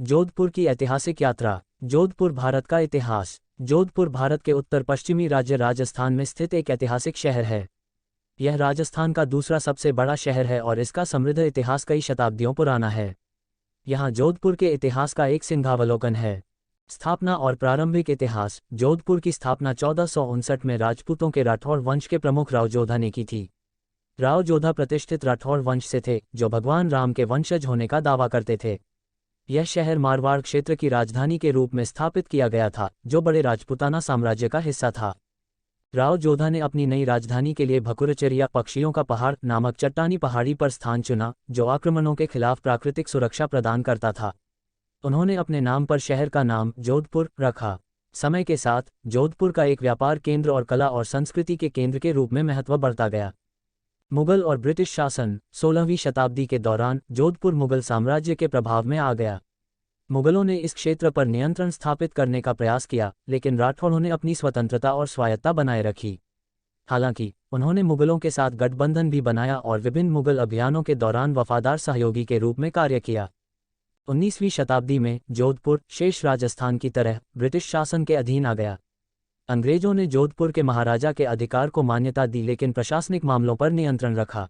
जोधपुर की ऐतिहासिक यात्रा। जोधपुर भारत का इतिहास। जोधपुर भारत के उत्तर पश्चिमी राज्य राजस्थान में स्थित एक ऐतिहासिक शहर है। यह राजस्थान का दूसरा सबसे बड़ा शहर है और इसका समृद्ध इतिहास कई शताब्दियों पुराना है। यहाँ जोधपुर के इतिहास का एक सिंहावलोकन है। स्थापना और प्रारंभिक इतिहास। जोधपुर की स्थापना 1459 में राजपूतों के राठौड़ वंश के प्रमुख राव जोधा ने की थी। राव जोधा प्रतिष्ठित राठौड़ वंश से थे, जो भगवान राम के वंशज होने का दावा करते थे। यह शहर मारवाड़ क्षेत्र की राजधानी के रूप में स्थापित किया गया था, जो बड़े राजपूताना साम्राज्य का हिस्सा था। राव जोधा ने अपनी नई राजधानी के लिए भकुरचरिया पक्षियों का पहाड़ नामक चट्टानी पहाड़ी पर स्थान चुना, जो आक्रमणों के खिलाफ प्राकृतिक सुरक्षा प्रदान करता था। उन्होंने अपने नाम पर शहर का नाम जोधपुर रखा। समय के साथ जोधपुर का एक व्यापार केंद्र और कला और संस्कृति के केंद्र के रूप में महत्व बढ़ता गया। मुगल और ब्रिटिश शासन। 16वीं शताब्दी के दौरान जोधपुर मुगल साम्राज्य के प्रभाव में आ गया। मुगलों ने इस क्षेत्र पर नियंत्रण स्थापित करने का प्रयास किया, लेकिन राठौड़ों ने अपनी स्वतंत्रता और स्वायत्तता बनाए रखी। हालांकि उन्होंने मुगलों के साथ गठबंधन भी बनाया और विभिन्न मुगल अभियानों के दौरान वफादार सहयोगी के रूप में कार्य किया। 19वीं शताब्दी में जोधपुर शेष राजस्थान की तरह ब्रिटिश शासन के अधीन आ गया। अंग्रेजों ने जोधपुर के महाराजा के अधिकार को मान्यता दी, लेकिन प्रशासनिक मामलों पर नियंत्रण रखा।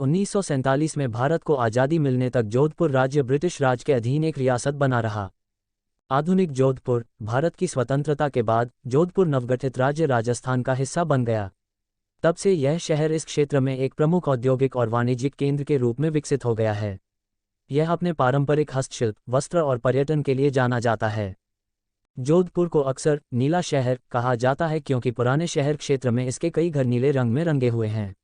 1947 में भारत को आज़ादी मिलने तक जोधपुर राज्य ब्रिटिश राज के अधीन एक रियासत बना रहा। आधुनिक जोधपुर। भारत की स्वतंत्रता के बाद जोधपुर नवगठित राज्य राजस्थान का हिस्सा बन गया। तब से यह शहर इस क्षेत्र में एक प्रमुख औद्योगिक और वाणिज्यिक केंद्र के रूप में विकसित हो गया है। यह अपने पारंपरिक हस्तशिल्प, वस्त्र और पर्यटन के लिए जाना जाता है। जोधपुर को अक्सर नीला शहर कहा जाता है, क्योंकि पुराने शहर क्षेत्र में इसके कई घर नीले रंग में रंगे हुए हैं।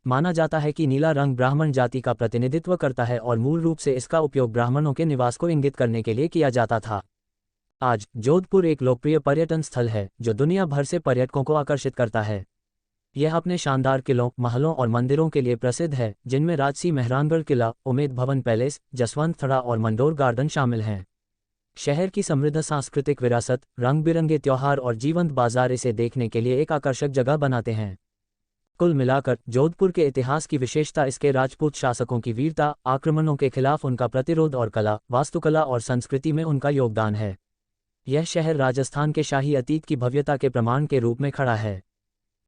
माना जाता है कि नीला रंग ब्राह्मण जाति का प्रतिनिधित्व करता है और मूल रूप से इसका उपयोग ब्राह्मणों के निवास को इंगित करने के लिए किया जाता था। आज जोधपुर एक लोकप्रिय पर्यटन स्थल है, जो दुनिया भर से पर्यटकों को आकर्षित करता है। यह अपने शानदार किलों, महलों और मंदिरों के लिए प्रसिद्ध है, जिनमें राजसी मेहरानगढ़ किला, उमेद भवन पैलेस, जसवंत थड़ा और मंडोर गार्डन शामिल हैं। शहर की समृद्ध सांस्कृतिक विरासत, रंग बिरंगे त्योहार और जीवंत बाजार इसे देखने के लिए एक आकर्षक जगह बनाते हैं। कुल मिलाकर जोधपुर के इतिहास की विशेषता इसके राजपूत शासकों की वीरता, आक्रमणों के खिलाफ उनका प्रतिरोध और कला, वास्तुकला और संस्कृति में उनका योगदान है। यह शहर राजस्थान के शाही अतीत की भव्यता के प्रमाण के रूप में खड़ा है।